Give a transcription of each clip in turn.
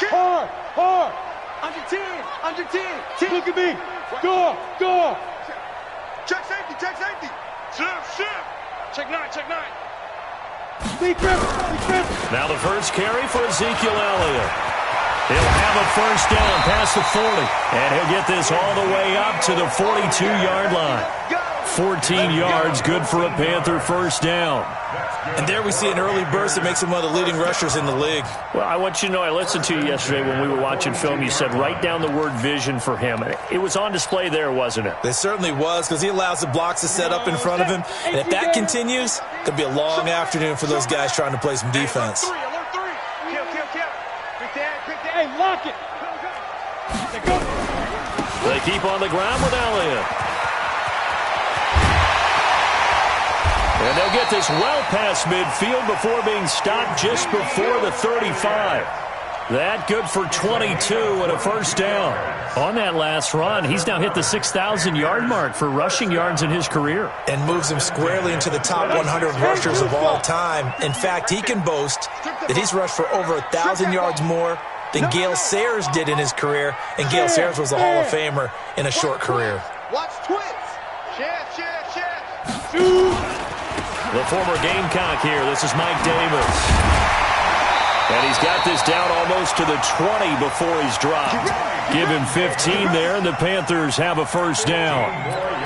Hard, hard. Under 10, under 10. Look at me. Go. Check safety. Shift. Check 9. Speed grip. Now the first carry for Ezekiel Elliott. He'll have a first down past the 40, and he'll get this all the way up to the 42-yard line. 14 yards, good for a Panther first down. And there we see an early burst that makes him one of the leading rushers in the league. Well, I want you to know, I listened to you yesterday when we were watching film. You said write down the word vision for him. It was on display there, wasn't it? It certainly was, because he allows the blocks to set up in front of him. And if that continues, it could be a long afternoon for those guys trying to play some defense. Alert 3. Kill. Pick that. Hey, lock it. They keep on the ground with Elliott. And they'll get this well past midfield before being stopped just before the 35. That good for 22 and a first down. On that last run, he's now hit the 6,000-yard mark for rushing yards in his career. And moves him squarely into the top 100 rushers of all time. In fact, he can boast that he's rushed for over 1,000 yards more than Gale Sayers did in his career. And Gale Sayers was a Hall of Famer in a short career. Watch twins. Chef. The former Gamecock here. This is Mike Davis. And he's got this down almost to the 20 before he's dropped. Give him 15 there, and the Panthers have a first down.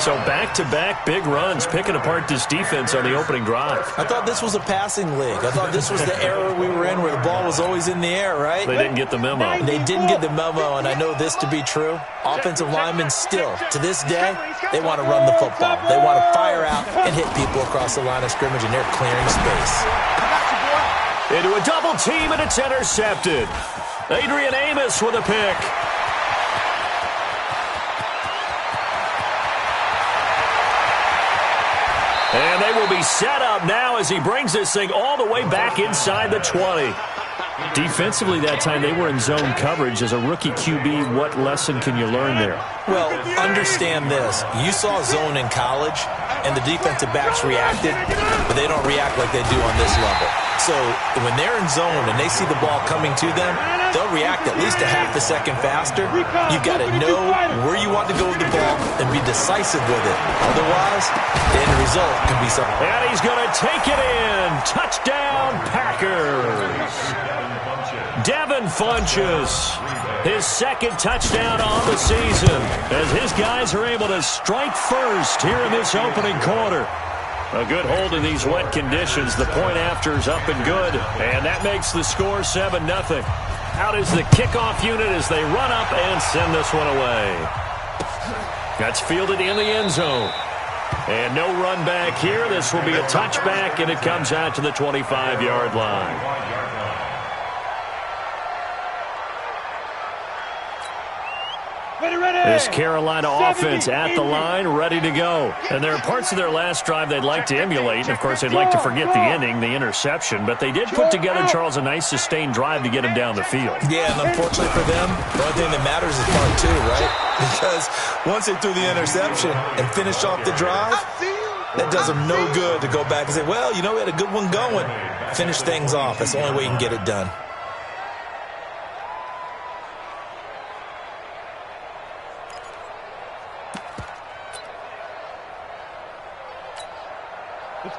So back-to-back big runs, picking apart this defense on the opening drive. I thought this was a passing league. I thought this was the era we were in where the ball was always in the air, right? They didn't get the memo. They didn't get the memo, and I know this to be true. Offensive linemen still, to this day, they want to run the football. They want to fire out and hit people across the line of scrimmage, and they're clearing space. Into a double team, and it's intercepted. Adrian Amos with a pick. And they will be set up now as he brings this thing all the way back inside the 20. Defensively that time, they were in zone coverage. As a rookie QB, what lesson can you learn there? Well, understand this. You saw zone in college, and the defensive backs reacted, but they don't react like they do on this level. So when they're in zone and they see the ball coming to them, they'll react at least a half a second faster. You've got to know where you want to go with the ball and be decisive with it. Otherwise, the end result can be something. And he's going to take it in. Touchdown, Packers. Devin Funchess, his second touchdown on the season, as his guys are able to strike first here in this opening quarter. A good hold in these wet conditions. The point after's up and good, and that makes the score 7-0. Out is the kickoff unit as they run up and send this one away. That's fielded in the end zone. And no run back here. This will be a touchback, and it comes out to the 25-yard line. This Carolina offense at the line, ready to go. And there are parts of their last drive they'd like to emulate. And, of course, they'd like to forget the ending, the interception. But they did put together, Charles, a nice sustained drive to get him down the field. Yeah, and unfortunately for them, the only thing that matters is part two, right? Because once they threw the interception and finished off the drive, that does them no good to go back and say, well, you know, we had a good one going. Finish things off. That's the only way you can get it done.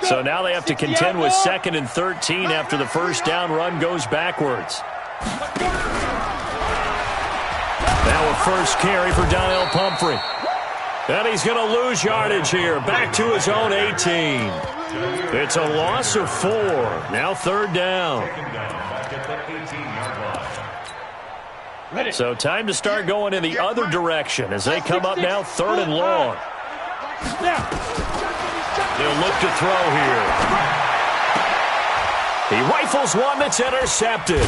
So now they have to contend with 2nd and 13 after the first down run goes backwards. Now a first carry for Donnell Pumphrey. And he's going to lose yardage here. Back to his own 18. It's a loss of 4. Now 3rd down. So time to start going in the other direction as they come up now 3rd and long. He'll look to throw here. He rifles one that's intercepted.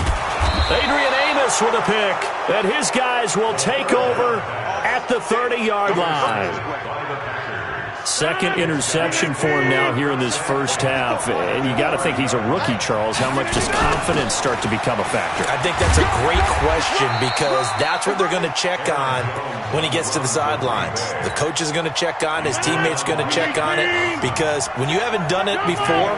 Adrian Amos with a pick. And his guys will take over at the 30-yard line. Second interception for him now here in this first half. And you got to think he's a rookie, Charles. How much does confidence start to become a factor? I think that's a great question because that's what they're going to check on when he gets to the sidelines. The coach is going to check on, his teammates going to check on it, because when you haven't done it before,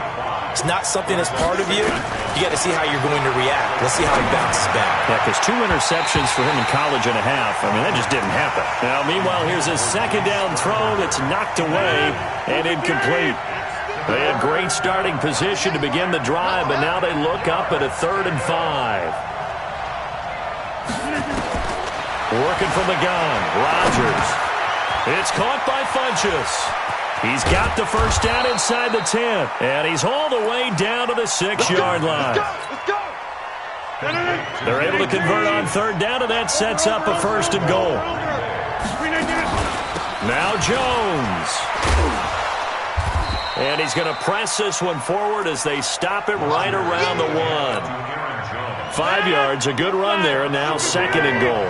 it's not something that's part of you, you got to see how you're going to react. Let's see how he bounces back. Yeah, because 2 interceptions for him in college and a half. I mean, that just didn't happen. Now, meanwhile, here's a second down throw that's knocked away and incomplete. They had great starting position to begin the drive, but now they look up at a 3rd and 5. Working from the gun, Rodgers. It's caught by Funchess. He's got the first down inside the 10, and he's all the way down to the 6-yard line. They're able to convert on 3rd down, and that sets up a 1st and goal. Now Jones. And he's going to press this one forward as they stop it right around the 1. 5 yards, a good run there, and now 2nd and goal.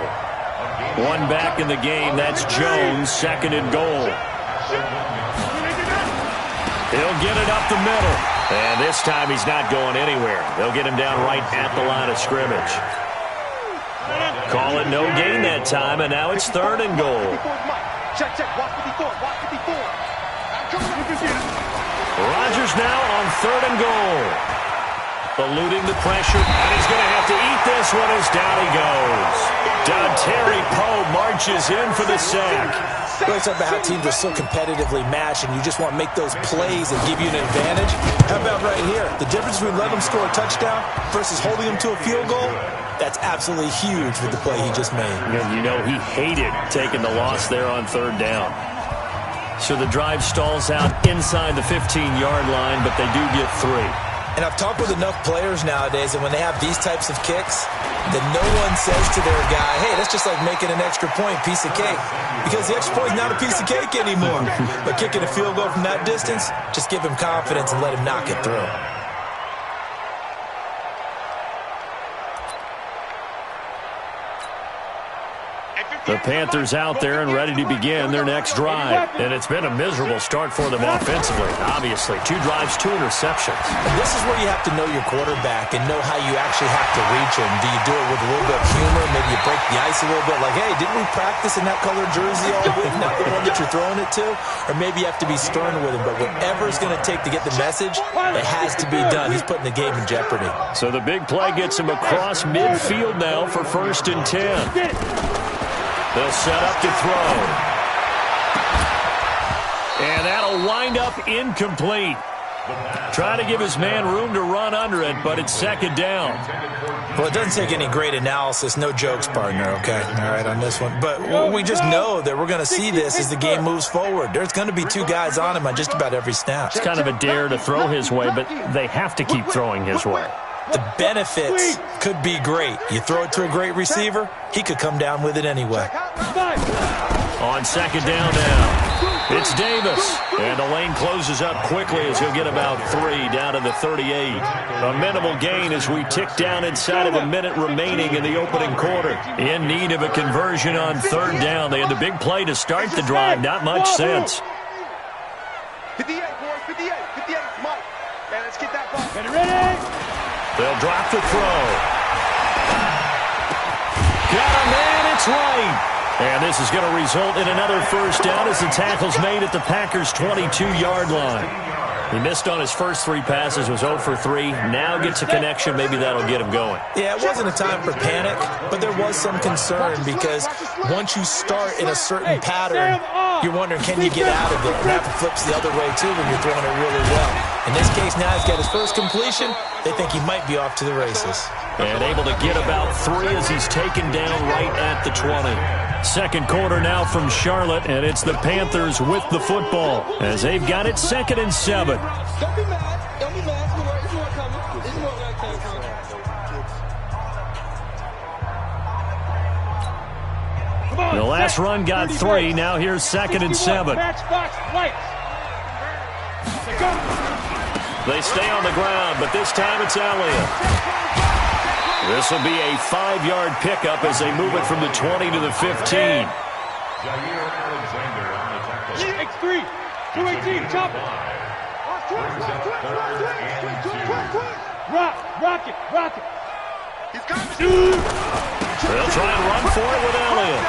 1 back in the game. That's Jones, 2nd and goal. He'll get it up the middle. And this time he's not going anywhere. They'll get him down right at the line of scrimmage. Call it no gain that time, and now it's 3rd and goal. Rodgers now on 3rd and goal. Eluding the pressure, and he's going to have to eat this one as down he goes. Terry Poe marches in for the sack. We're talking about how teams are so competitively matched, and you just want to make those plays that give you an advantage. How about right here? The difference between letting them score a touchdown versus holding them to a field goal, that's absolutely huge with the play he just made. You know, he hated taking the loss there on 3rd down. So the drive stalls out inside the 15-yard line, but they do get 3. And I've talked with enough players nowadays, and when they have these types of kicks, that no one says to their guy, hey, that's just like making an extra point, piece of cake. Because the extra point is not a piece of cake anymore. But kicking a field goal from that distance, just give him confidence and let him knock it through. The Panthers out there and ready to begin their next drive. And it's been a miserable start for them offensively, obviously. 2 drives, 2 interceptions. And this is where you have to know your quarterback and know how you actually have to reach him. Do you do it with a little bit of humor? Maybe you break the ice a little bit. Like, hey, didn't we practice in that colored jersey all week? Not the one that you're throwing it to? Or maybe you have to be stern with him. But whatever it's going to take to get the message, it has to be done. He's putting the game in jeopardy. So the big play gets him across midfield now for 1st and 10. They'll set up to throw. And that'll wind up incomplete. Trying to give his man room to run under it, but it's 2nd down. Well, it doesn't take any great analysis. No jokes, partner, okay? All right, on this one. But we just know that we're going to see this as the game moves forward. There's going to be 2 guys on him on just about every snap. It's kind of a dare to throw his way, but they have to keep throwing his way. The benefits could be great. You throw it to a great receiver, he could come down with it anyway. On 2nd down now, it's Davis. And the lane closes up quickly as he'll get about 3 down to the 38. A minimal gain as we tick down inside of a minute remaining in the opening quarter. In need of a conversion on 3rd down. They had the big play to start the drive. Not much sense. 58, boys, 58, 58, Mike. Man, let's get that ball. Get ready. They'll drop the throw. Got him, and it's right. And this is going to result in another 1st down as the tackle's made at the Packers' 22-yard line. He missed on his first 3 passes, was 0 for 3. Now gets a connection. Maybe that'll get him going. Yeah, it wasn't a time for panic, but there was some concern because once you start in a certain pattern, you're wondering, can you get out of it? And that flips the other way, too, when you're throwing it really well. In this case, now he's got his first completion. They think he might be off to the races. And able to get about 3 as he's taken down right at the 20. 2nd quarter now from Charlotte, and it's the Panthers with the football as they've got it 2nd and 7. Don't be mad. Don't be mad. This is where it coming. This is where that came from. The last run got 3. Now here's 2nd and 7. They stay on the ground, but this time it's Elliott. This will be a 5-yard pickup as they move it from the 20 to the 15. X3, 218, chop it. Rock it. He's coming. They'll try and run for it with Elliott.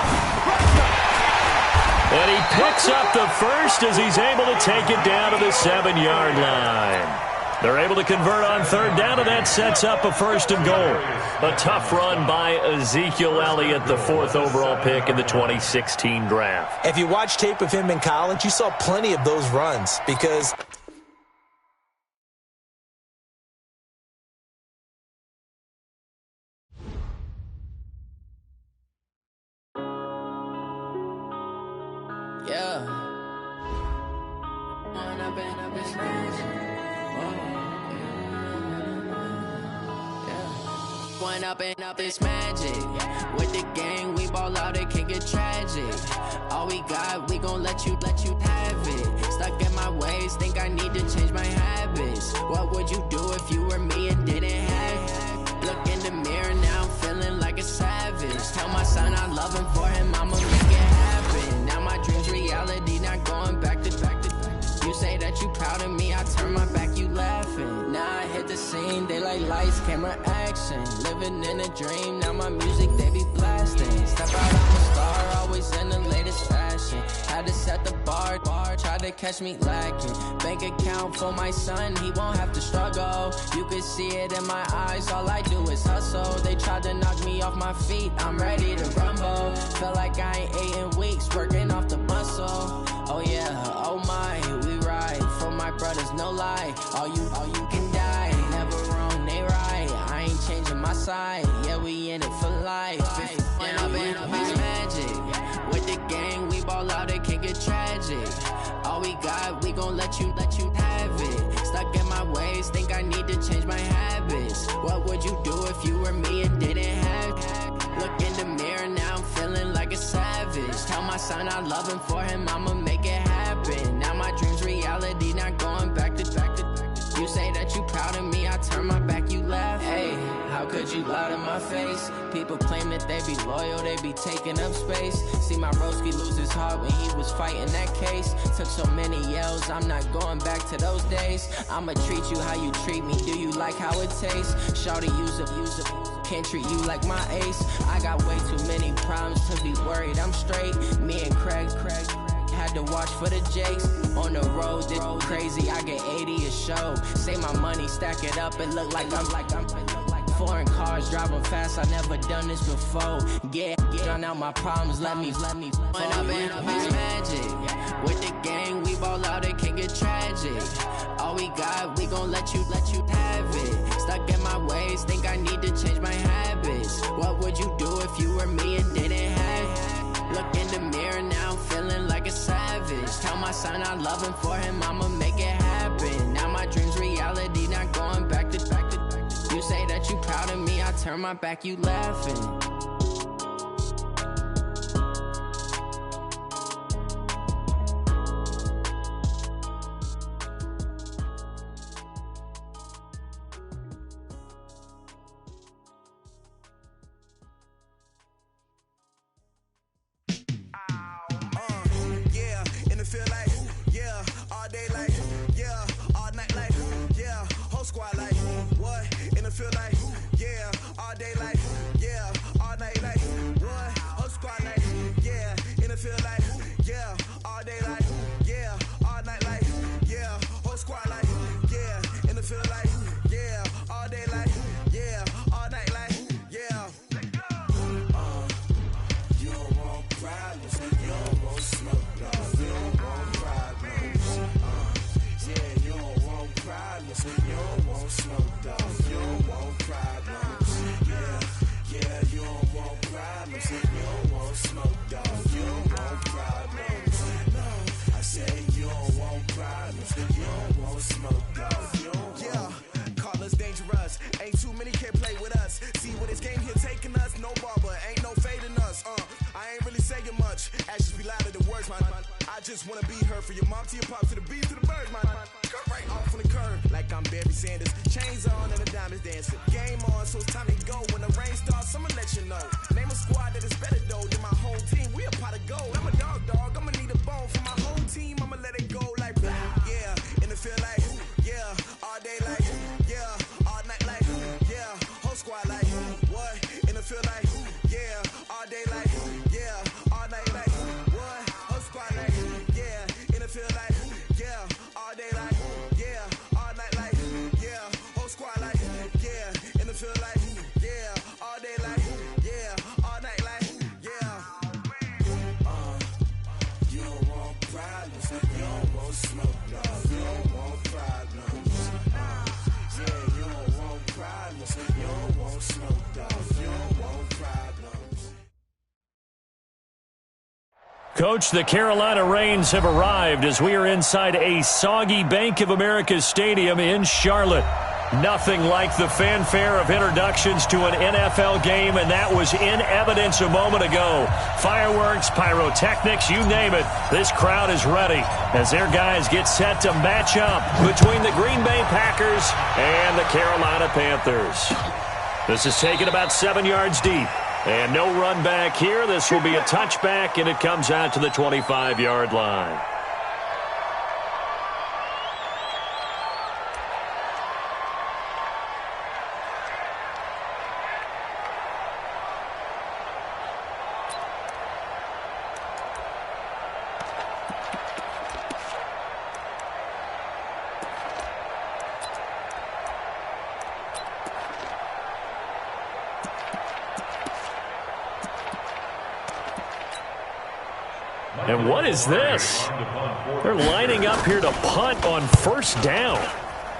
And he picks up the first as he's able to take it down to the 7-yard line. They're able to convert on third down, and that sets up a 1st and goal. A tough run by Ezekiel Elliott, the 4th overall pick in the 2016 draft. If you watch tape of him in college, you saw plenty of those runs because up this magic. With the gang, we ball out, it can get tragic. All we got, we gon' let you have it. Stuck in my ways, think I need to change my habits. What would you do if you were me and didn't have it? Look in the mirror, now I'm feeling like a savage. Tell my son I love him, for him I'ma make it happen. Now my dream's reality, not going back to. You say that you proud of me, I turn my back, you laughing. Now I hit the scene, they like lights, camera, action. Living in a dream, now my music, they be blasting. Step out, I'm a star, always in the latest fashion. Had to set the bar, try to catch me lacking. Bank account for my son, he won't have to struggle. You can see it in my eyes, all I do is hustle. They tried to knock me off my feet, I'm ready to rumble. Feel like I ain't ate in weeks, working off the muscle. Oh yeah, oh my, we ride for my brothers, no lie. All you can die, never wrong, they right. I ain't changing my side, yeah, we in it for life. When I've been up is magic. With the gang, we ball out, it can get tragic. All we got, we gon' let you have it. Stuck in my ways, think I need to change my habits. What would you do if you were me and didn't have it? Look in the mirror, now I'm feeling like a savage. Tell my son I love him, for him I'ma make it happen. Now my dream's reality, not going back to. You say that you proud of me, I turn my back, you laugh. Hey, how could you lie to my face? People claim that they be loyal, they be taking up space. See my broski lose his heart when he was fighting that case. Took so many yells, I'm not going back to those days. I'ma treat you how you treat me, do you like how it tastes? Shawty, use it. Can't treat you like my ace. I got way too many problems to be worried, I'm straight. Me and Craig had to watch for the Jakes. On the road, this crazy, I get 80 a show. Say my money, stack it up, it look like I'm foreign cars, driving fast, I never done this before. Yeah, drown out my problems, let me When I've been up is magic. With the gang, we ball out, it can get tragic. All we got, we gon' let you have it. Stuck in my ways, think I need to change my habits. What would you do if you were me and didn't have it? Look in the mirror, now I'm feeling like a savage. Tell my son I love him, for him I'ma make it happen. Now my dream's reality, not going back to. You say that you proud of me, I turn my back, you laughing. Coach, the Carolina Rains have arrived as we are inside a soggy Bank of America Stadium in Charlotte. Nothing like the fanfare of introductions to an NFL game, and that was in evidence a moment ago. Fireworks, pyrotechnics, you name it. This crowd is ready as their guys get set to match up between the Green Bay Packers and the Carolina Panthers. This is taken about 7 yards deep. And no run back here. This will be a touchback, and it comes out to the 25-yard line. And what is this? They're lining up here to punt on first down.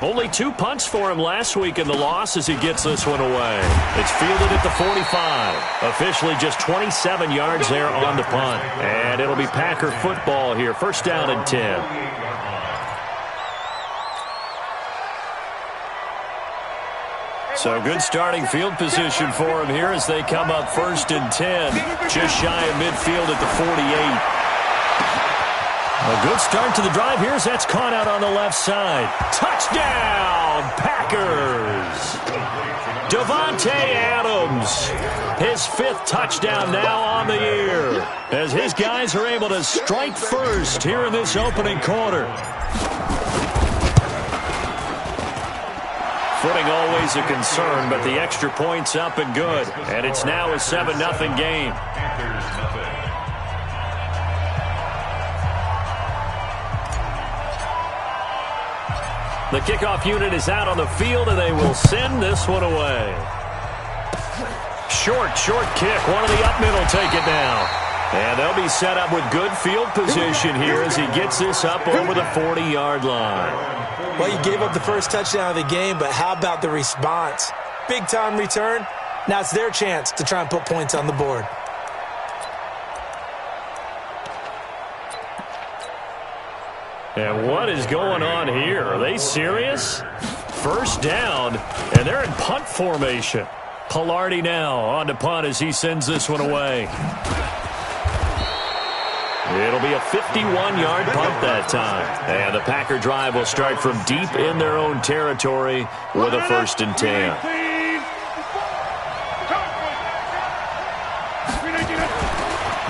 Only 2 punts for him last week in the loss as he gets this one away. It's fielded at the 45. Officially just 27 yards there on the punt. And it'll be Packer football here. First down and 10. So good starting field position for him here as they come up first and 10. Just shy of midfield at the 48. A good start to the drive here as that's caught out on the left side. Touchdown, Packers! Davante Adams, his 5th touchdown now on the year, as his guys are able to strike first here in this opening quarter. Footing always a concern, but the extra point's up and good, and it's now a 7-0 game. The kickoff unit is out on the field, and they will send this one away. Short kick. One of the up middle take it now. And they'll be set up with good field position here as he gets this up over the 40-yard line. Well, you gave up the first touchdown of the game, but how about the response? Big-time return. Now it's their chance to try and put points on the board. And what is going on here? Are they serious? First down, and they're in punt formation. Pilardi now on to punt as he sends this one away. It'll be a 51-yard punt that time. And the Packer drive will start from deep in their own territory with a 1st and 10.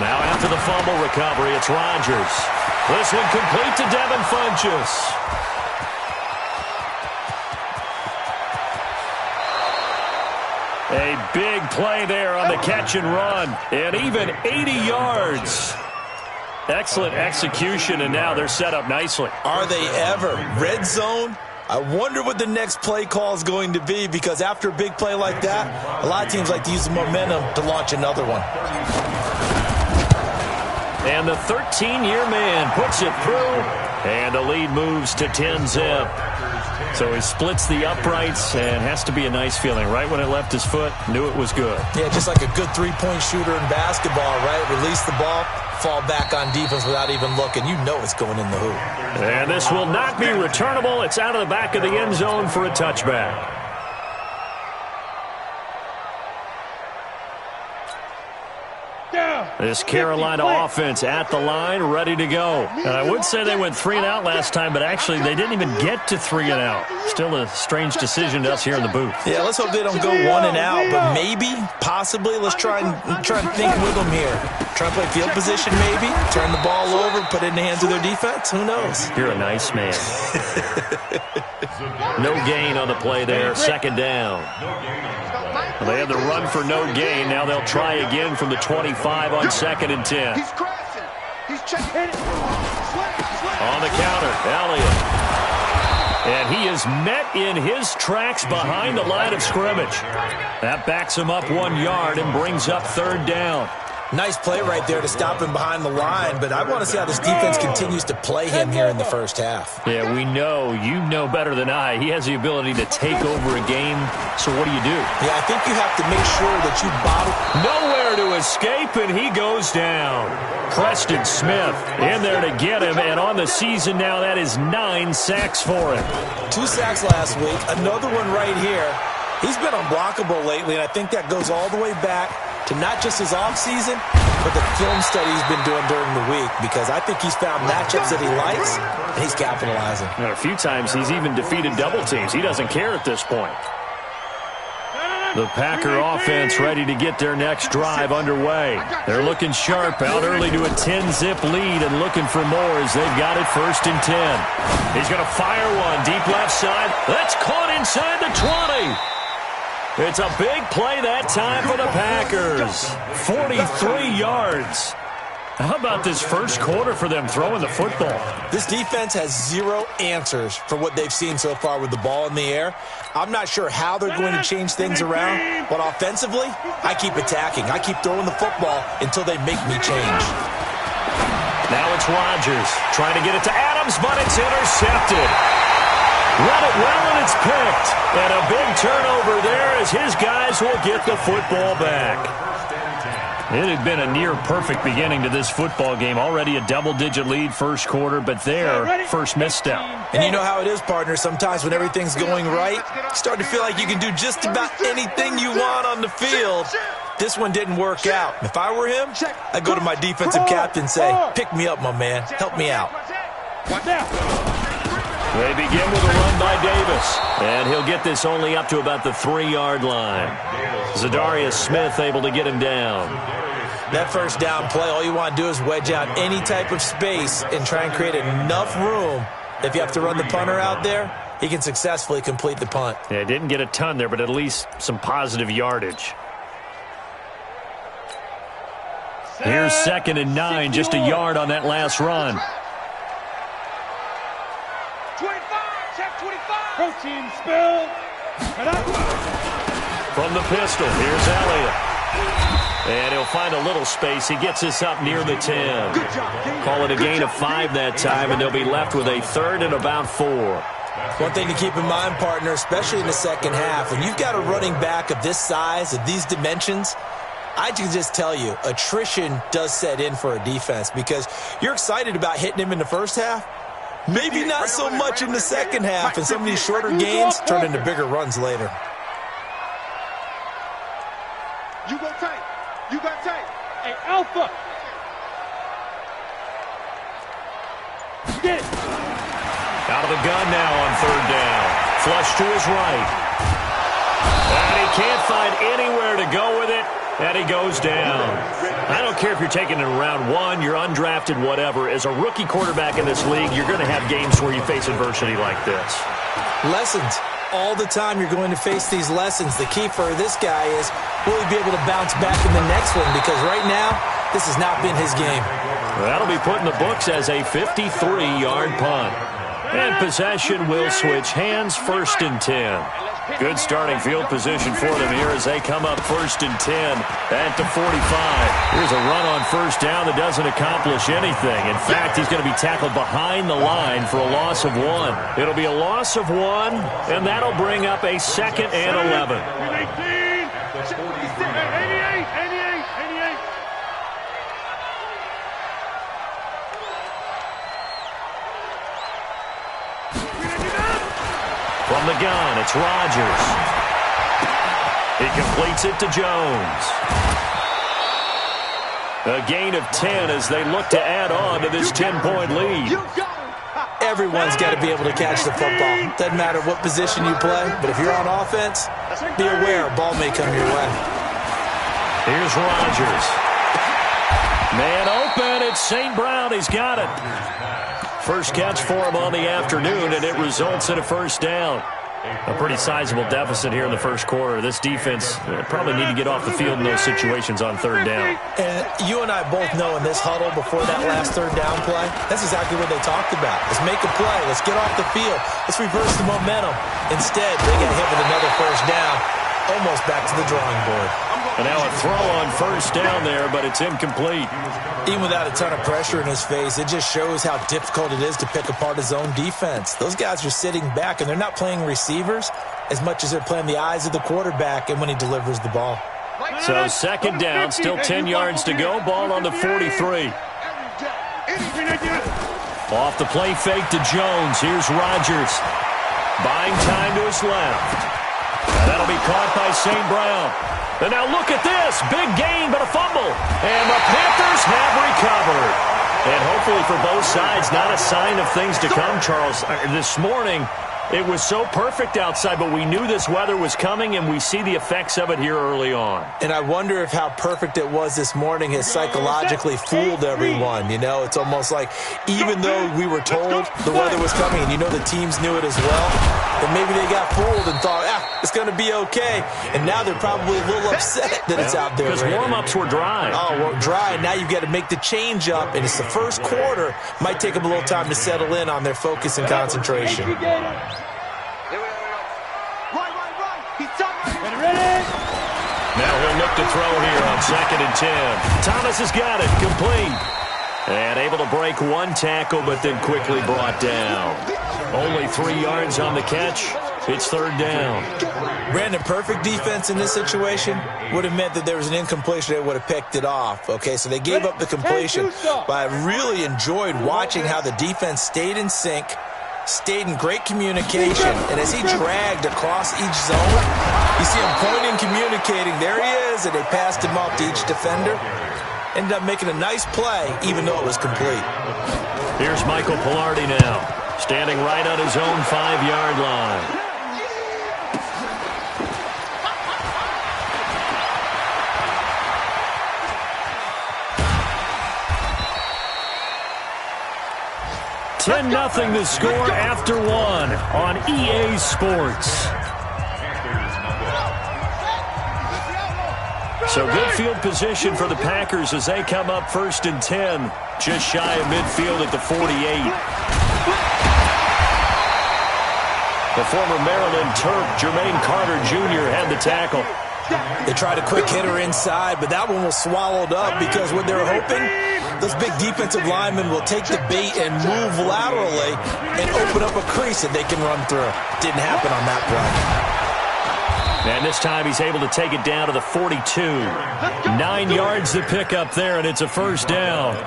Now after the fumble recovery, it's Rodgers. This one complete to Devin Funchess. A big play there on the catch and run. And even 80 yards. Excellent execution, and now they're set up nicely. Are they ever? Red zone? I wonder what the next play call is going to be, because after a big play like that, a lot of teams like to use the momentum to launch another one. And the 13-year man puts it through, and the lead moves to 10-zip. So he splits the uprights, and has to be a nice feeling. Right when it left his foot, knew it was good. Yeah, just like a good three-point shooter in basketball, right? Release the ball, fall back on defense without even looking. You know it's going in the hoop. And this will not be returnable. It's out of the back of the end zone for a touchback. This Carolina offense at the line, ready to go. And I would say they went 3 and out last time, but actually they didn't even get to 3 and out. Still a strange decision to us here in the booth. Yeah, let's hope they don't go 1 and out, but maybe, possibly, let's try and think with them here. Try and play field position maybe, turn the ball over, put it in the hands of their defense. Who knows? You're a nice man. No gain on the play there, 2nd down. Well, they had the run for no gain. Now they'll try again from the 25 on 2nd and 10. He's crashing. He's checking. On the counter, Elliott. And he is met in his tracks behind the line of scrimmage. That backs him up 1 yard and brings up 3rd down. Nice play right there to stop him behind the line, but I want to see how this defense continues to play him here in the first half. Yeah, we know. You know better than I. He has the ability to take over a game, so what do you do? Yeah, I think you have to make sure that you bottle. Nowhere to escape, and he goes down. Preston Smith in there to get him, and on the season now, that is 9 sacks for him. 2 sacks last week, another one right here. He's been unblockable lately, and I think that goes all the way back to not just his offseason, but the film study he's been doing during the week, because I think he's found matchups that he likes, and he's capitalizing. And a few times he's even defeated double teams. He doesn't care at this point. The Packer offense ready to get their next drive underway. They're looking sharp, out early to a 10-zip lead and looking for more as they've got it 1st and 10. He's going to fire one deep left side. That's caught inside the 20. It's a big play that time for the Packers. 43 yards. How about this first quarter for them throwing the football? This defense has 0 answers for what they've seen so far with the ball in the air. I'm not sure how they're going to change things around, but offensively, I keep attacking. I keep throwing the football until they make me change. Now it's Rodgers trying to get it to Adams, but it's intercepted. Run it well, and it's picked. And a big turnover there as his guys will get the football back. It had been a near-perfect beginning to this football game. Already a double-digit lead first quarter, but their first misstep. And you know how it is, partner. Sometimes when everything's going right, you start to feel like you can do just about anything you want on the field. This one didn't work out. If I were him, I'd go to my defensive captain and say, pick me up, my man. Help me out. They begin with a run by Davis, and he'll get this only up to about the 3-yard line. Zadarius Smith able to get him down. That first down play, all you want to do is wedge out any type of space and try and create enough room. If you have to run the punter out there, he can successfully complete the punt. Yeah, didn't get a ton there, but at least some positive yardage. Here's 2nd and 9, just a yard on that last run. 25, check 25. Protein spill. From the pistol, here's Elliott. And he'll find a little space. He gets us up near the 10. Call it a gain of 5 that time, and they'll be left with a 3rd and about 4. One thing to keep in mind, partner, especially in the second half, when you've got a running back of this size, of these dimensions, I can just tell you, attrition does set in for a defense because you're excited about hitting him in the first half. Maybe not so much in the second half, and some of these shorter gains turn into bigger runs later. You go tight. You got tight. Hey, Alpha. Get it. Out of the gun now on 3rd down. Flush to his right. And he can't find anywhere to go with it. And he goes down. I don't care if you're taking it in round 1, you're undrafted, whatever. As a rookie quarterback in this league, you're going to have games where you face adversity like this. Lessons. All the time you're going to face these lessons. The key for this guy is, will he be able to bounce back in the next one? Because right now, this has not been his game. That'll be put in the books as a 53-yard punt. And possession will switch hands, 1st and 10. Good starting field position for them here as they come up 1st and 10 at the 45. Here's a run on 1st down that doesn't accomplish anything. In fact, he's going to be tackled behind the line for a loss of 1. It'll be a loss of 1, and that'll bring up a 2nd and 11. 88. From the gun, it's Rodgers. He completes it to Jones. A gain of 10 as they look to add on to this 10-point lead. Everyone's got to be able to catch the football. Doesn't matter what position you play, but if you're on offense, be aware a ball may come your way. Here's Rodgers. Man open, it's St. Brown. He's got it. First catch for him on the afternoon, and it results in a 1st down. A pretty sizable deficit here in the first quarter. This defense probably need to get off the field in those situations on 3rd down. And you and I both know in this huddle before that last 3rd down play, that's exactly what they talked about. Let's make a play. Let's get off the field. Let's reverse the momentum. Instead, they get hit with another 1st down, almost back to the drawing board. And now a throw on first down there, but it's incomplete. Even without a ton of pressure in his face, it just shows how difficult it is to pick apart his own defense. Those guys are sitting back, and they're not playing receivers as much as they're playing the eyes of the quarterback and when he delivers the ball. So second down, still 10 yards to go. Ball on the 43. Off the play fake to Jones. Here's Rodgers. Buying time to his left. And that'll be caught by St. Brown. And now look at this. Big gain, but a fumble. And the Panthers have recovered. And hopefully for both sides, not a sign of things to come, Charles. This morning, it was so perfect outside, but we knew this weather was coming, and we see the effects of it here early on. And I wonder if how perfect it was this morning has psychologically fooled everyone. You know, it's almost like even though we were told the weather was coming, and you know the teams knew it as well, that maybe they got fooled and thought, it's going to be okay. And now they're probably a little upset that it's out there. Because warm-ups were dry. Oh, well, dry. And now you've got to make the change up, and it's the first quarter. Might take them a little time to settle in on their focus and concentration. Now he'll look to throw here on 2nd and 10. Thomas has got it. Complete. And able to break one tackle, but then quickly brought down. Only 3 yards on the catch. It's third down. Brandon, perfect defense in this situation would have meant that there was an incompletion. They would have picked it off. Okay, so they gave up the completion. But I really enjoyed watching how the defense stayed in sync, stayed in great communication, and as he dragged across each zone, you see him pointing, communicating. There he is, and they passed him off to each defender. Ended up making a nice play, even though it was complete. Here's Michael Pilardi now, standing right on his own 5-yard line. Nothing the score after one on EA Sports. So good field position for the Packers as they come up 1st and 10, just shy of midfield at the 48. The former Maryland Terp, Jermaine Carter Jr. had the tackle. They tried a quick hitter inside, but that one was swallowed up because what they're hoping, those big defensive linemen will take the bait and move laterally and open up a crease that they can run through. Didn't happen on that play. And this time he's able to take it down to the 42. 9 yards to pick up there, and it's a first down.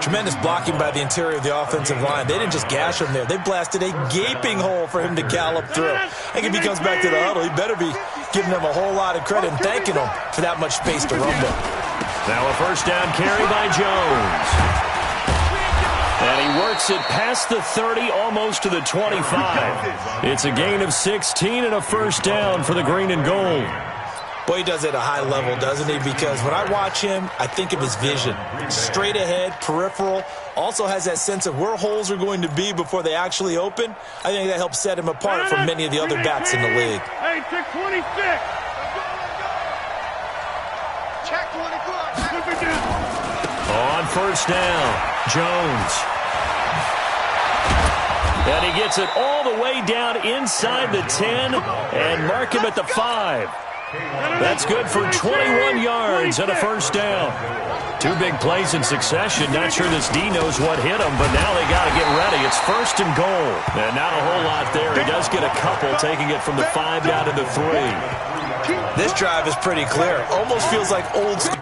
Tremendous blocking by the interior of the offensive line. They didn't just gash him there. They blasted a gaping hole for him to gallop through. I think if he comes back to the huddle, he better be giving them a whole lot of credit and thanking them for that much space to rumble. Now a first down carry by Jones. And he works it past the 30, almost to the 25. It's a gain of 16 and a first down for the green and gold. Boy, he does it at a high level, doesn't he? Because when I watch him, I think of his vision. Straight ahead, peripheral. Also has that sense of where holes are going to be before they actually open. I think that helps set him apart from many of the other backs in the league. Hey, check 26. Check 24. On first down, Jones. And he gets it all the way down inside the 10 and mark him at the 5. That's good for 21 yards and a first down. 2 big plays in succession. Not sure this D knows what hit him, but now they got to get ready. It's 1st and goal. And not a whole lot there. He does get a couple, taking it from the 5 down to the 3. This drive is pretty clear. Almost feels like old school.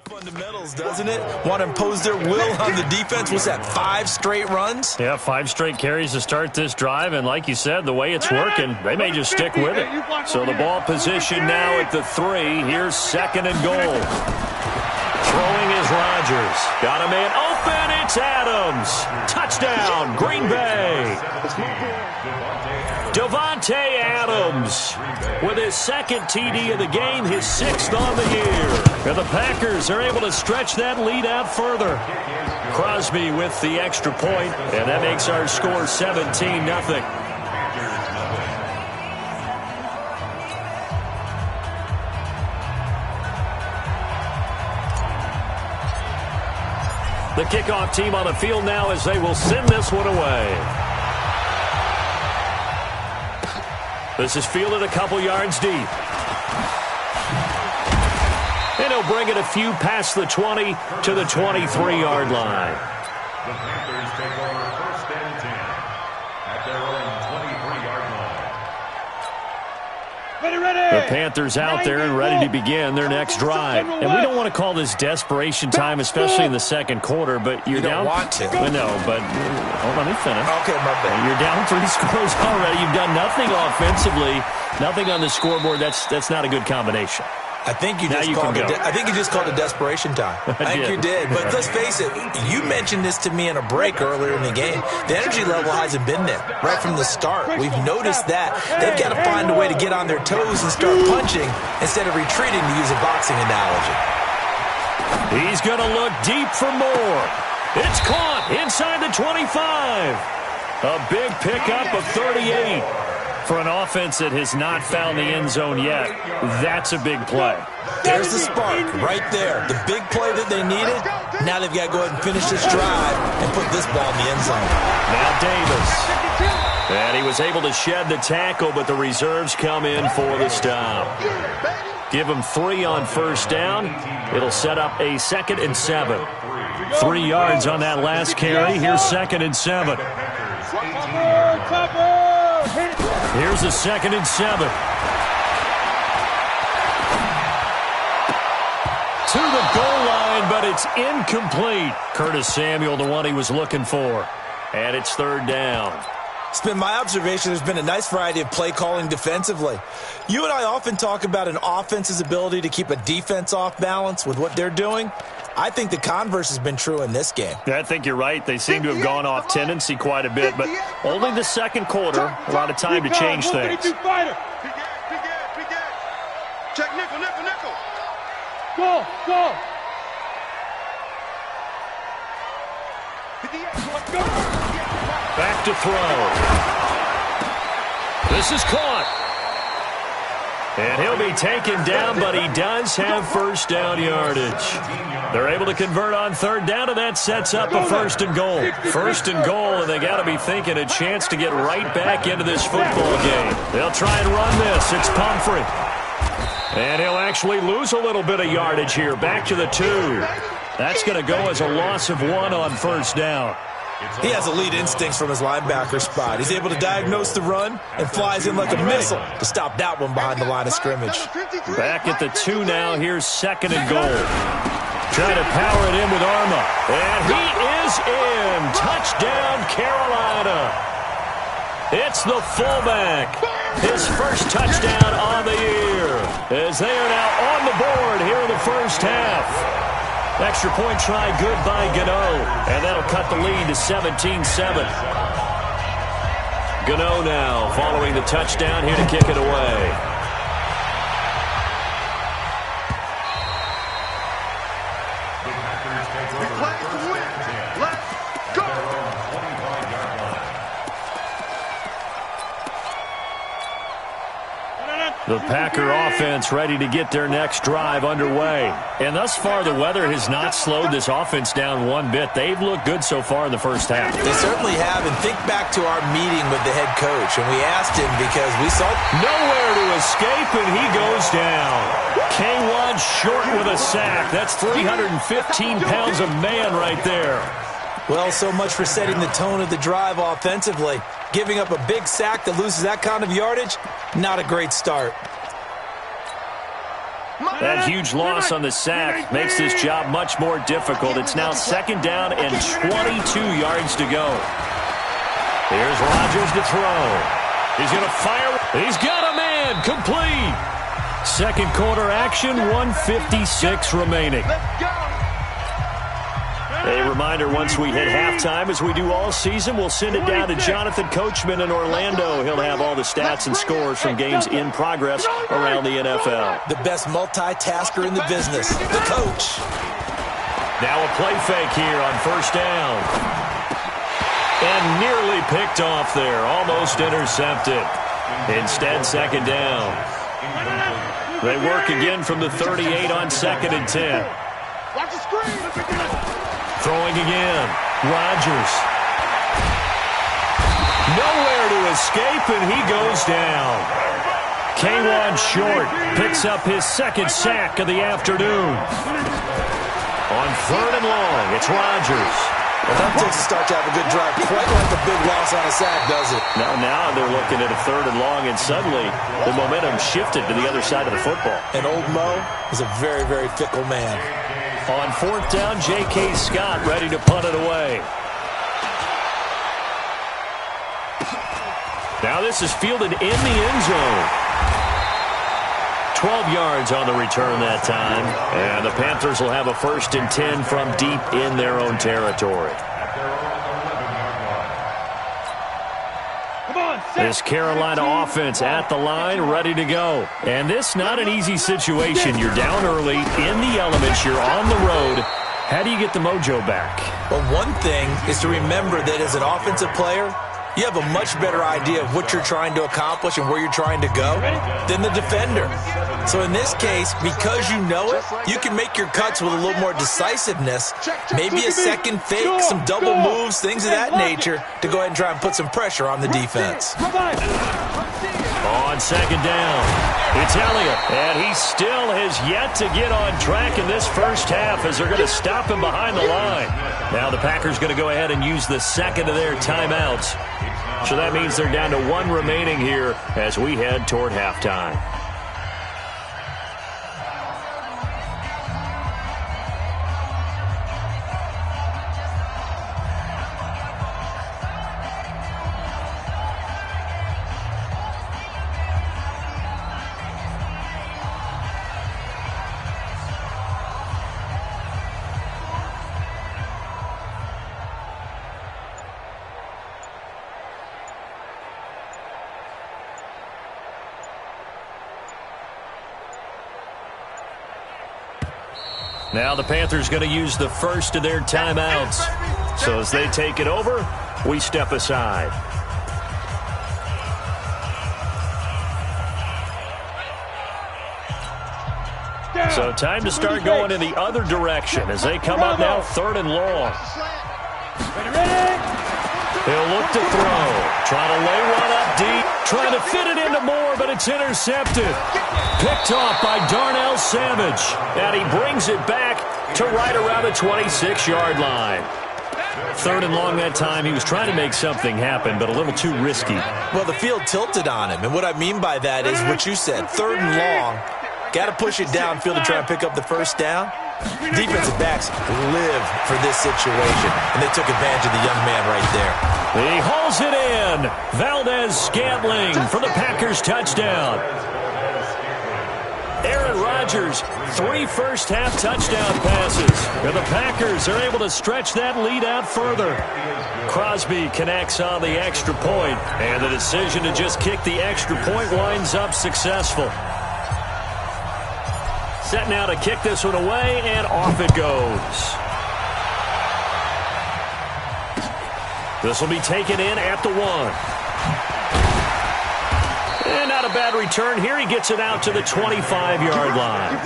Fundamentals, doesn't it? Want to impose their will on the defense. Was that 5 straight runs? Yeah, 5 straight carries to start this drive, and like you said, the way it's working, they may just stick with it. So the ball position now at the 3. Here's 2nd and goal. Throwing is Rodgers. Got a man open. It's Adams. Touchdown, Green Bay. Devontae Adams with his second TD of the game, his 6th on the year. And the Packers are able to stretch that lead out further. Crosby with the extra point, and that makes our score 17-0. The kickoff team on the field now as they will send this one away. This is fielded a couple yards deep. And he'll bring it a few past the 20 to the 23-yard line. The Panthers take over 1st and 10 at their own 23-yard line. The Panthers out there and ready to begin their next drive. And we don't want to call this desperation time, especially in the second quarter, but you're down. You don't want to. No, but hold on, let me finish. Okay, my bad. You're down 3 scores already. You've done nothing offensively, nothing on the scoreboard. That's not a good combination. I think you just called it desperation time. I think you did. But let's face it, you mentioned this to me in a break earlier in the game. The energy level hasn't been there right from the start. We've noticed that. They've got to find a way to get on their toes and start punching instead of retreating, to use a boxing analogy. He's going to look deep for more. It's caught inside the 25. A big pickup of 38. For an offense that has not found the end zone yet, that's a big play. There's the spark right there. The big play that they needed. Now they've got to go ahead and finish this drive and put this ball in the end zone. Now Davis. And he was able to shed the tackle, but the reserves come in for the stop. Give him 3 on 1st down. It'll set up a 2nd and 7. 3 yards on that last carry. Here's 2nd and 7. Here's a 2nd and 7. To the goal line, but it's incomplete. Curtis Samuel, the one he was looking for. And it's 3rd down. It's been my observation there's been a nice variety of play calling defensively. You and I often talk about an offense's ability to keep a defense off balance with what they're doing. I think the converse has been true in this game. Yeah, I think you're right. They seem to have gone off tendency quite a bit, but only the second quarter, a lot of time to change things. Check nickel. Go. Back to throw. This is caught. And he'll be taken down, but he does have 1st down yardage. They're able to convert on 3rd down, and that sets up a 1st and goal. 1st and goal, and they got to be thinking a chance to get right back into this football game. They'll try and run this. It's Pumphrey. And he'll actually lose a little bit of yardage here. Back to the 2. That's going to go as a loss of 1 on 1st down. He has elite instincts from his linebacker spot. He's able to diagnose the run and flies in like a missile to stop that one behind the line of scrimmage. Back at the 2 now. Here's 2nd and goal. Trying to power it in with Arma. And he is in. Touchdown, Carolina. It's the fullback. His 1st touchdown on the year. As they are now on the board here in the 1st half. Extra point try good by Gano. And that'll cut the lead to 17-7. Gano now following the touchdown here to kick it away. The Packer offense ready to get their next drive underway. And thus far, the weather has not slowed this offense down one bit. They've looked good so far in the 1st half. They certainly have. And think back to our meeting with the head coach. And we asked him because we saw nowhere to escape, and he goes down. K1 short with a sack. That's 315 pounds of man right there. Well, so much for setting the tone of the drive offensively. Giving up a big sack that loses that kind of yardage, not a great start. That huge loss on the sack makes this job much more difficult. It's now 2nd down and 22 yards to go. Here's Rodgers to throw. He's going to fire. He's got a man. Complete. Second quarter action, 1:56 remaining. A reminder, once we hit halftime, as we do all season, we'll send it down to Jonathan Coachman in Orlando. He'll have all the stats and scores from games in progress around the NFL. The best multitasker in the business, the coach. Now a play fake here on first down. And nearly picked off there, almost intercepted. Instead, second down. They work again from the 38 on 2nd and 10. Watch the screen. Throwing again. Rodgers. Nowhere to escape, and he goes down. K'Wan Short picks up his second sack of the afternoon. On 3rd and long, it's Rodgers. Well, that takes a start to have a good drive. Quite like a big loss on a sack, does it? Now they're looking at a 3rd and long, and suddenly the momentum shifted to the other side of the football. And old Mo is a very, very fickle man. On 4th down, J.K. Scott ready to punt it away. Now this is fielded in the end zone. 12 yards on the return that time. And the Panthers will have a 1st and 10 from deep in their own territory. This Carolina offense at the line, ready to go. And this not an easy situation. You're down early, in the elements, you're on the road. How do you get the mojo back? Well, one thing is to remember that as an offensive player, you have a much better idea of what you're trying to accomplish and where you're trying to go than the defender. So in this case, because you know it, you can make your cuts with a little more decisiveness, maybe a second fake, some double moves, things of that nature, to go ahead and try and put some pressure on the defense. On 2nd down, it's Elliott, and he still has yet to get on track in this first half as they're going to stop him behind the line. Now the Packers going to go ahead and use the second of their timeouts. So that means they're down to 1 remaining here as we head toward halftime. Now the Panthers going to use the first of their timeouts. So as they take it over, we step aside. So time to start going in the other direction as they come up now 3rd and long. He'll look to throw. Trying to lay one up deep. Trying to fit it into Moore, but it's intercepted. Picked off by Darnell Savage. And he brings it back to right around the 26-yard line. 3rd and long that time. He was trying to make something happen, but a little too risky. Well, the field tilted on him. And what I mean by that is what you said. 3rd and long. Got to push it downfield to try and pick up the first down. Defensive backs live for this situation, and they took advantage of the young man right there. He hauls it in. Valdez-Scantling for the Packers touchdown. Aaron Rodgers, 3 first-half touchdown passes. And the Packers are able to stretch that lead out further. Crosby connects on the extra point, and the decision to just kick the extra point winds up successful. Set now to kick this one away, and off it goes. This will be taken in at the 1. And not a bad return here. He gets it out to the 25-yard line.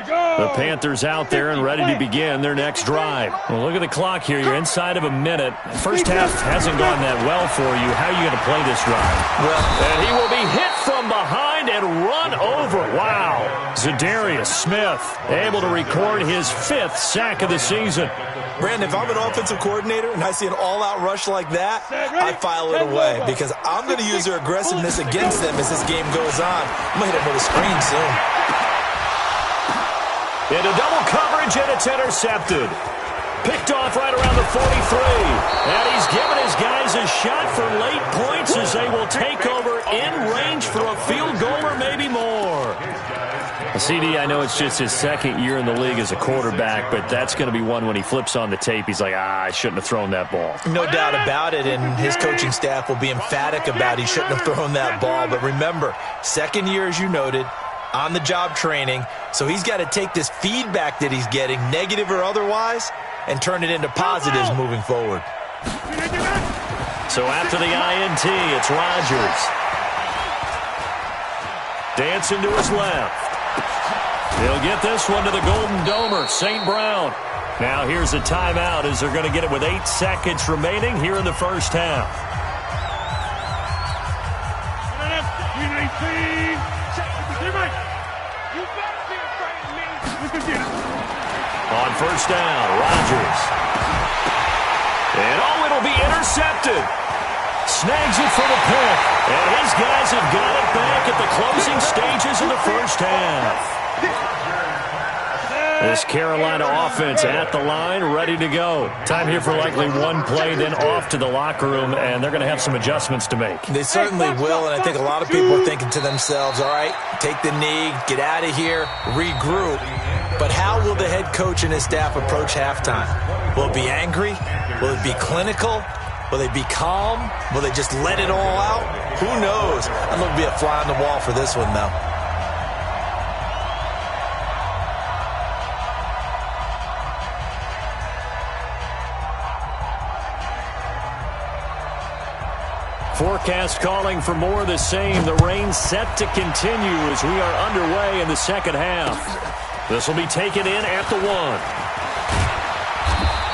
The Panthers out there and ready to begin their next drive. Well, look at the clock here. You're inside of a minute. First half hasn't gone that well for you. How are you going to play this drive? Well, and he will be hit from behind and run over. Wow. Zadarius Smith able to record his 5th sack of the season. Brandon, if I'm an offensive coordinator and I see an all-out rush like that, I file it away because I'm going to use their aggressiveness against them as this game goes on. I'm going to hit him with a screen soon. Into double coverage, and it's intercepted. Picked off right around the 43. And he's given his guys a shot for late points as they will take over in range for a field goal or maybe more. CD, I know it's just his second year in the league as a quarterback, but that's going to be one when he flips on the tape. He's like, I shouldn't have thrown that ball. No doubt about it, and his coaching staff will be emphatic about he shouldn't have thrown that ball. But remember, second year, as you noted, on-the-job training, so he's got to take this feedback that he's getting, negative or otherwise, and turn it into positives moving forward. So after the INT, it's Rodgers. Dancing to his left. He'll get this one to the Golden Domer, St. Brown. Now here's a timeout as they're going to get it with 8 seconds remaining here in the first half. On first down, Rodgers. And it'll be intercepted. Snags it for the pick. And his guys have got it back at the closing stages of the first half. This Carolina offense at the line, ready to go. Time here for likely one play, then off to the locker room, and they're going to have some adjustments to make. They certainly will, and I think a lot of people are thinking to themselves, all right, take the knee, get out of here, regroup. But how will the head coach and his staff approach halftime? Will it be angry? Will it be clinical? Will they be calm? Will they just let it all out? Who knows? I'm going to be a fly on the wall for this one, though. Forecast calling for more of the same. The rain set to continue as we are underway in the second half. This will be taken in at the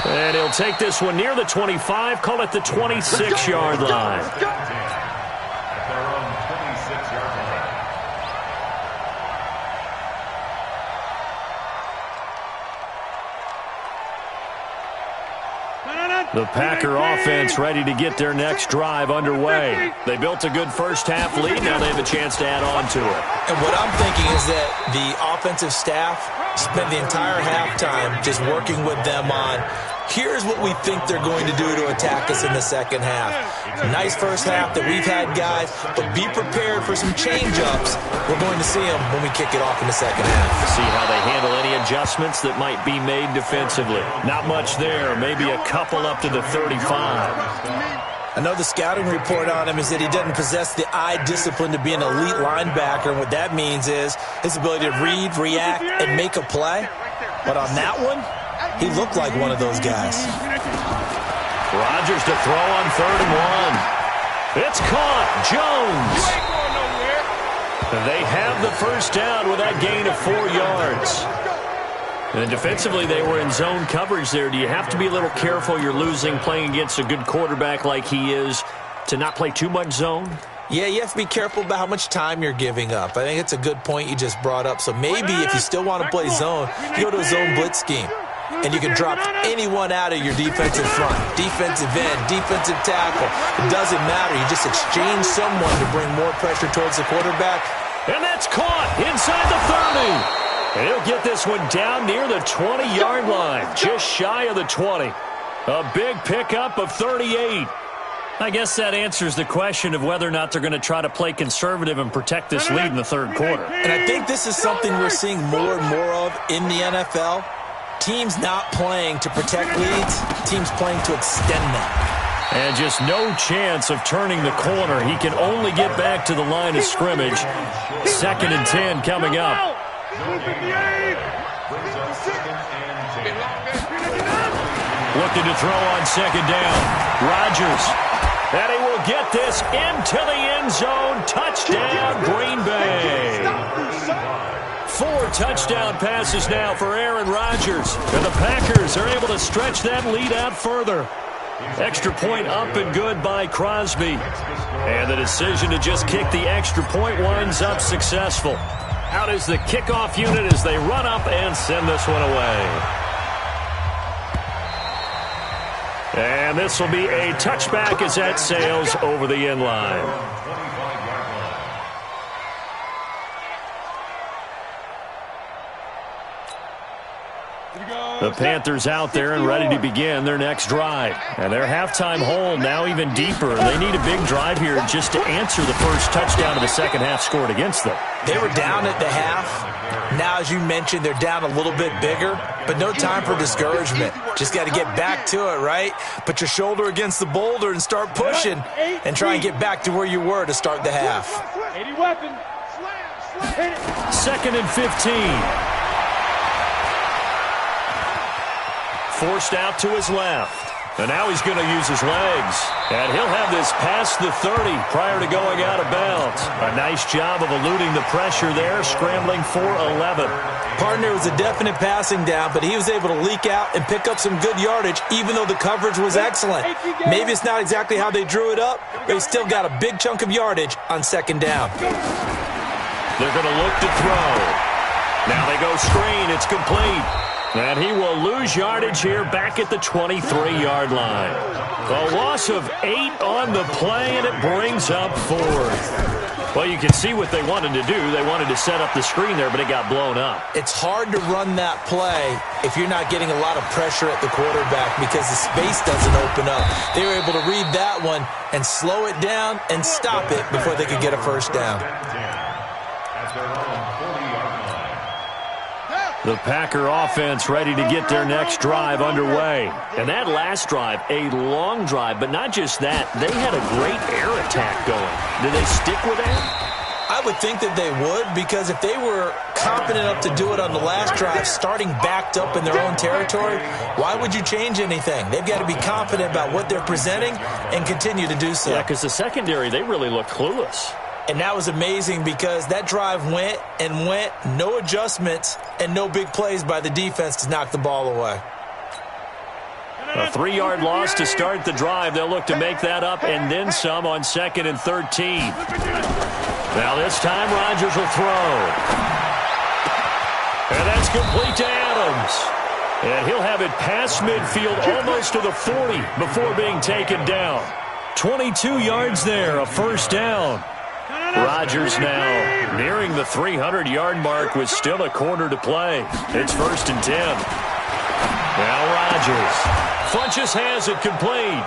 1. And he'll take this one near the 25, call it the 26-yard line. The Packer offense ready to get their next drive underway. They built a good first-half lead. Now they have a chance to add on to it. And what I'm thinking is that the offensive staff spent the entire halftime just working with them on, here's what we think they're going to do to attack us in the second half. Nice first half that we've had, guys, but be prepared for some change-ups. We're going to see them when we kick it off in the second half. See how they handle any adjustments that might be made defensively. Not much there, maybe a couple up to the 35. I know the scouting report on him is that he doesn't possess the eye discipline to be an elite linebacker, and what that means is his ability to read, react, and make a play. But on that one, he looked like one of those guys. Rodgers to throw on 3rd and 1. It's caught. Jones. They have the first down with that gain of 4 yards. And defensively, they were in zone coverage there. Do you have to be a little careful you're losing playing against a good quarterback like he is to not play too much zone? Yeah, you have to be careful about how much time you're giving up. I think it's a good point you just brought up. So maybe if you still want to play zone, you go to a zone blitz scheme. And you can drop anyone out of your defensive front. Defensive end, defensive tackle. It doesn't matter. You just exchange someone to bring more pressure towards the quarterback. And that's caught inside the 30. And he'll get this one down near the 20-yard line, just shy of the 20. A big pickup of 38. I guess that answers the question of whether or not they're going to try to play conservative and protect this lead in the third quarter. And I think this is something we're seeing more and more of in the NFL. Teams not playing to protect leads, teams playing to extend them. And just no chance of turning the corner. He can only get back to the line of scrimmage. 2nd and 10 coming up. Looking to throw on 2nd down. Rodgers. And he will get this into the end zone. Touchdown, Green Bay. 4 touchdown passes now for Aaron Rodgers. And the Packers are able to stretch that lead out further. Extra point up and good by Crosby. And the decision to just kick the extra point winds up successful. Out is the kickoff unit as they run up and send this one away. And this will be a touchback as that sails over the end line. The Panthers out there and ready to begin their next drive. And their halftime hole now even deeper. They need a big drive here just to answer the first touchdown of the second half scored against them. They were down at the half. Now, as you mentioned, they're down a little bit bigger, but no time for discouragement. Just got to get back to it, right? Put your shoulder against the boulder and start pushing and try and get back to where you were to start the half. 80 weapon. Second and 15. Forced out to his left. And now he's going to use his legs. And he'll have this past the 30 prior to going out of bounds. A nice job of eluding the pressure there, scrambling for 11. Partner was a definite passing down, but he was able to leak out and pick up some good yardage, even though the coverage was excellent. Maybe it's not exactly how they drew it up, but he still got a big chunk of yardage on second down. They're going to look to throw. Now they go screen. It's complete. And he will lose yardage here back at the 23-yard line. A loss of 8 on the play, and it brings up 4th. Well, you can see what they wanted to do. They wanted to set up the screen there, but it got blown up. It's hard to run that play if you're not getting a lot of pressure at the quarterback because the space doesn't open up. They were able to read that one and slow it down and stop it before they could get a first down. The Packer offense ready to get their next drive underway. And that last drive, a long drive, but not just that. They had a great air attack going. Did they stick with that? I would think that they would, because if they were confident enough to do it on the last drive, starting backed up in their own territory, why would you change anything? They've got to be confident about what they're presenting and continue to do so. Yeah, because the secondary, they really look clueless. And that was amazing because that drive went and went, no adjustments and no big plays by the defense to knock the ball away. A 3-yard loss to start the drive. They'll look to make that up and then some on 2nd and 13. Now this time Rodgers will throw. And that's complete to Adams. And he'll have it past midfield almost to the 40 before being taken down. 22 yards there, a first down. Rodgers now nearing the 300-yard mark with still a quarter to play. It's 1st and 10. Now Rodgers. Funchess has it complete.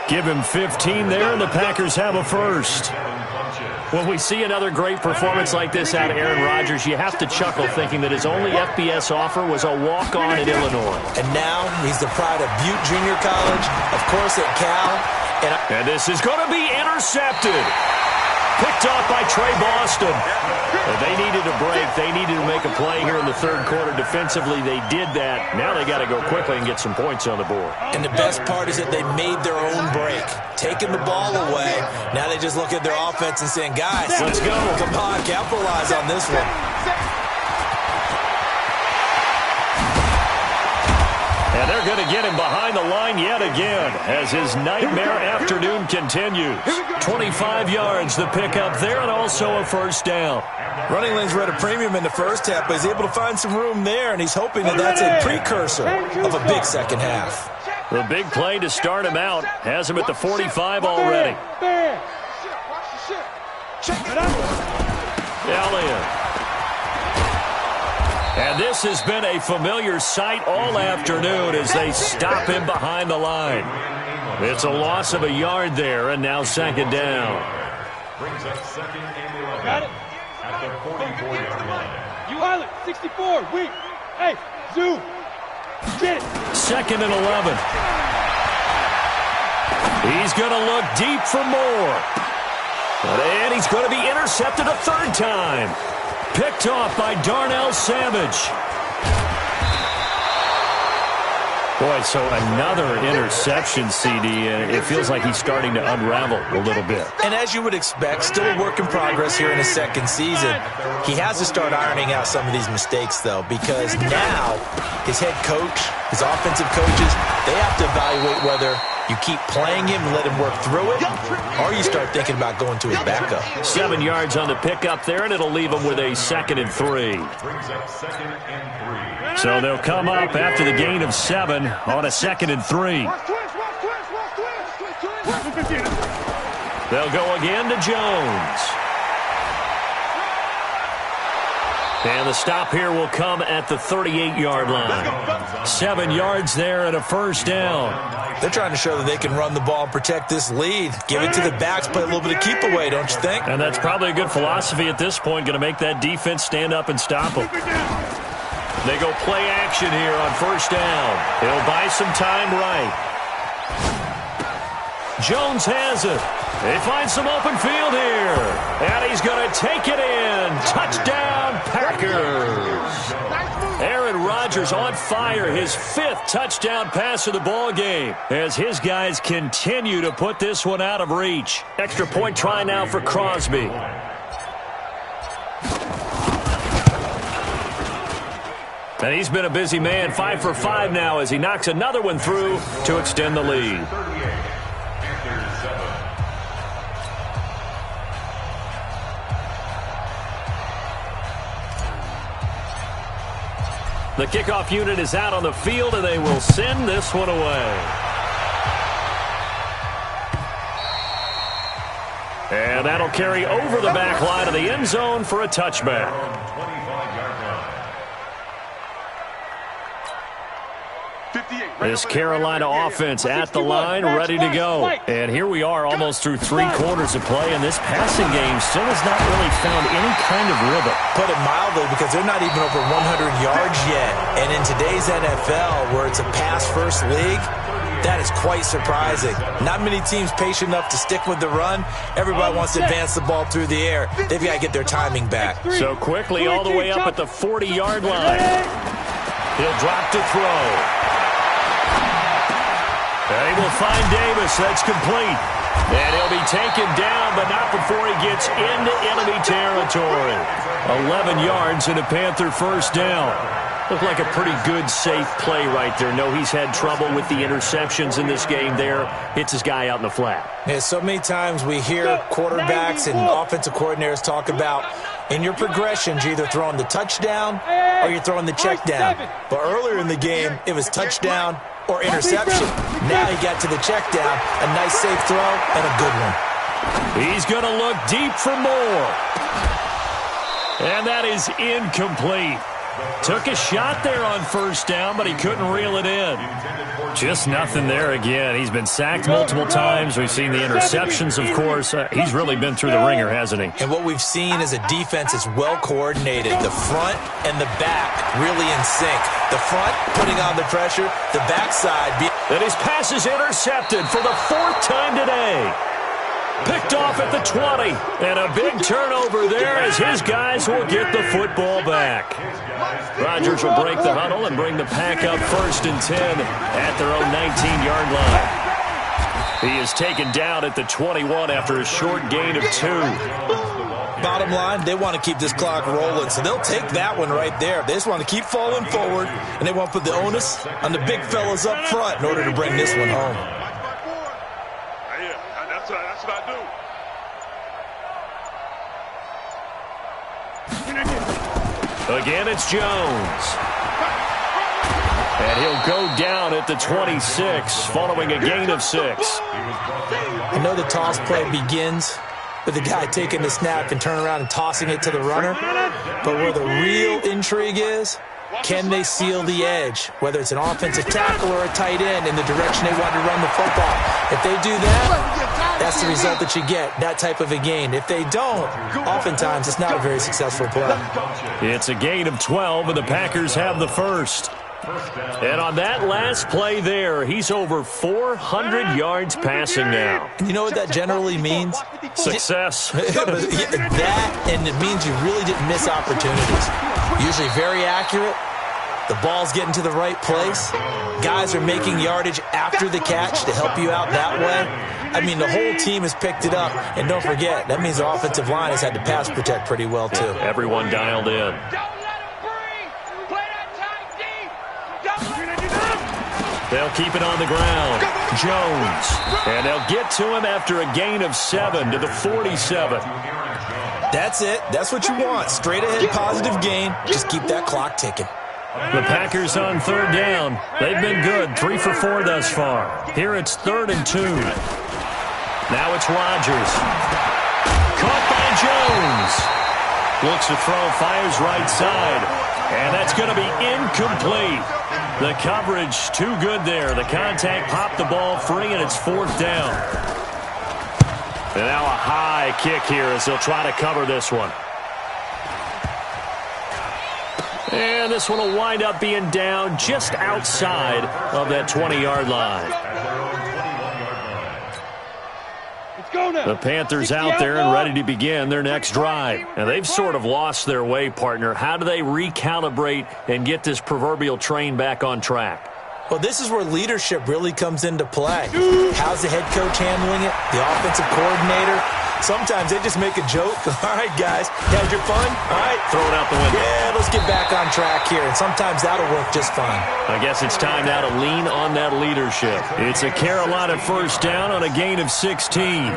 Give him 15 there, and the Packers have a first. When we see another great performance like this out of Aaron Rodgers, you have to chuckle thinking that his only FBS offer was a walk-on at Illinois. And now he's the pride of Butte Junior College, of course at Cal. And this is going to be intercepted. Picked off by Trey Boston. They needed a break. They needed to make a play here in the third quarter. Defensively, they did that. Now they got to go quickly and get some points on the board. And the best part is that they made their own break, taking the ball away. Now they just look at their offense and saying, guys, let's go. Come on, capitalize on this one. And they're going to get him behind the line yet again as his nightmare afternoon continues. 25 yards the pickup there and also a first down. Running lanes were at a premium in the first half, but he's able to find some room there, and he's hoping that that's a precursor of a big second half. The big play to start him out has him at the 45 already. Elliott. And this has been a familiar sight all afternoon as they stop him behind the line. It's a loss of a yard there, and now second down. Brings up 2nd and 11 at the 44-yard line. You Island, 64, weak. Hey, Zoo, get it. 2nd and 11. He's going to look deep for more. And he's going to be intercepted a third time. Picked off by Darnell Savage. Boy, so another interception, CD, and it feels like he's starting to unravel a little bit. And as you would expect, still a work in progress here in his second season. He has to start ironing out some of these mistakes, though, because now his head coach, his offensive coaches, they have to evaluate whether you keep playing him and let him work through it, or you start thinking about going to his backup. 7 yards on the pickup there, and it'll leave him with a 2nd and 3. Brings up 2nd and 3. So they'll come up after the gain of 7 on a 2nd and 3. They'll go again to Jones. And the stop here will come at the 38-yard line. 7 yards there and a first down. They're trying to show that they can run the ball and protect this lead. Give it to the backs, play a little bit of keep away, don't you think? And that's probably a good philosophy at this point, going to make that defense stand up and stop them. They go play action here on first down. He'll buy some time right. Jones has it. They find some open field here. And he's going to take it in. Touchdown, Packers. Aaron Rodgers on fire. His 5th touchdown pass of the ball game as his guys continue to put this one out of reach. Extra point try now for Crosby. And he's been a busy man. 5 for 5 now as he knocks another one through to extend the lead. The kickoff unit is out on the field, and they will send this one away. And that'll carry over the back line of the end zone for a touchback. This Carolina offense at the line, ready to go. And here we are almost through 3 quarters of play, and this passing game still has not really found any kind of rhythm. Put it mildly, because they're not even over 100 yards yet. And in today's NFL, where it's a pass-first league, that is quite surprising. Not many teams patient enough to stick with the run. Everybody wants to advance the ball through the air. They've got to get their timing back. So quickly all the way up at the 40-yard line. He'll drop to throw. And he will find Davis. That's complete. And he'll be taken down, but not before he gets into enemy territory. 11 yards and a Panther first down. Looked like a pretty good, safe play right there. No, he's had trouble with the interceptions in this game there. Hits his guy out in the flat. Yeah, so many times we hear quarterbacks and offensive coordinators talk about in your progressions, you're either throwing the touchdown or you're throwing the check down. But earlier in the game, it was touchdown or interception. Now he got to the check down. A nice safe throw and a good one. He's going to look deep for more. And that is incomplete. Took a shot there on first down, but he couldn't reel it in. Just nothing there again. He's been sacked multiple times. We've seen the interceptions, of course. He's really been through the ringer, hasn't he? And what we've seen is a defense that's well coordinated. The front and the back really in sync. The front putting on the pressure, the backside. And his pass is intercepted for the 4th time today. Picked off at the 20. And a big turnover there as his guys will get the football back. Rodgers will break the huddle and bring the pack up 1st and 10 at their own 19-yard line. He is taken down at the 21 after a short gain of 2. Bottom line, they want to keep this clock rolling, so they'll take that one right there. They just want to keep falling forward, and they want to put the onus on the big fellas up front in order to bring this one home. That's what I do. Again, it's Jones. And he'll go down at the 26 following a gain of 6. I know the toss play begins with the guy taking the snap and turning around and tossing it to the runner. But where the real intrigue is, can they seal the edge, whether it's an offensive tackle or a tight end, in the direction they want to run the football? If they do that, that's the result that you get, that type of a gain. If they don't, oftentimes it's not a very successful play. It's a gain of 12, and the Packers have the first. And on that last play there, he's over 400 yards passing now. You know what that generally means? Success. That, and it means you really didn't miss opportunities. Usually very accurate. The ball's getting to the right place. Guys are making yardage after the catch to help you out that way. I mean, the whole team has picked it up. And don't forget, that means the offensive line has had to pass protect pretty well, too. Everyone dialed in. They'll keep it on the ground. Jones. And they'll get to him after a gain of 7 to the 47. That's it. That's what you want. Straight ahead positive gain. Just keep that clock ticking. The Packers on 3rd down. They've been good. 3 for 4 thus far. Here it's 3rd and 2. Now it's Rodgers. Caught by Jones. Looks to throw, fires right side. And that's going to be incomplete. The coverage too good there. The contact popped the ball free, and it's 4th down. And now a high kick here as they'll try to cover this one. And this one will wind up being down just outside of that 20-yard line. The Panthers out there and ready to begin their next drive. And they've sort of lost their way, partner. How do they recalibrate and get this proverbial train back on track? Well, this is where leadership really comes into play. How's the head coach handling it? The offensive coordinator? Sometimes they just make a joke. All right, guys, you had your fun? All right. Throw it out the window. Yeah, let's get back on track here. And sometimes that'll work just fine. I guess it's time now to lean on that leadership. It's a Carolina first down on a gain of 16.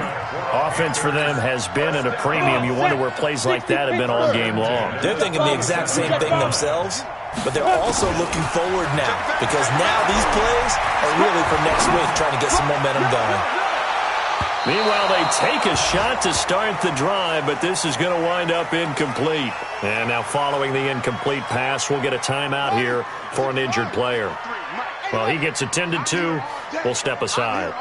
Offense for them has been at a premium. You wonder where plays like that have been all game long. They're thinking the exact same thing themselves, but they're also looking forward now because now these plays are really for next week, trying to get some momentum going. Meanwhile, they take a shot to start the drive, but this is going to wind up incomplete. And now following the incomplete pass, we'll get a timeout here for an injured player. Well, he gets attended to. We'll step aside.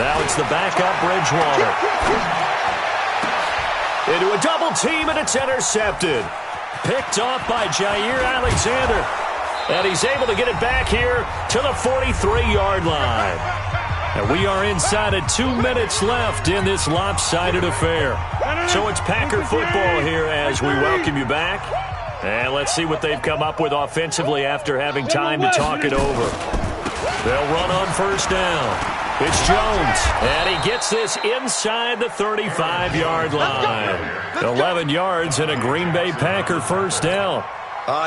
Now it's the backup Bridgewater. Into a double team, and it's intercepted. Picked off by Jair Alexander. And he's able to get it back here to the 43-yard line. And we are inside of 2 minutes left in this lopsided affair. So it's Packer football here as we welcome you back. And let's see what they've come up with offensively after having time to talk it over. They'll run on first down. It's Jones, and he gets this inside the 35-yard line. 11 yards and a Green Bay Packer first down.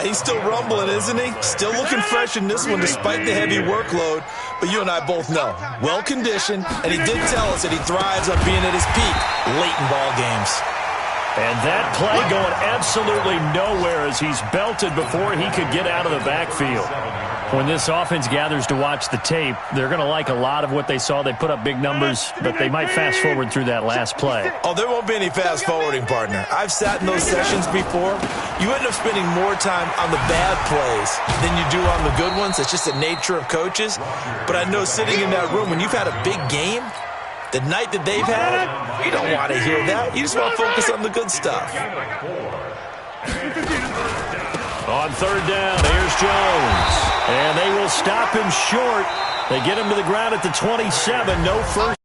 He's still rumbling, isn't he? Still looking fresh in this one despite the heavy workload. But you and I both know, well-conditioned, and he did tell us that he thrives on being at his peak late in ball games. And that play going absolutely nowhere as he's belted before he could get out of the backfield. When this offense gathers to watch the tape, they're going to like a lot of what they saw. They put up big numbers, but they might fast forward through that last play. Oh, there won't be any fast forwarding, partner. I've sat in those sessions before. You end up spending more time on the bad plays than you do on the good ones. It's just the nature of coaches. But I know sitting in that room, when you've had a big game, the night that they've had, you don't want to hear that. You just want to focus on the good stuff. On third down, here's Jones. And they will stop him short. They get him to the ground at the 27. No first.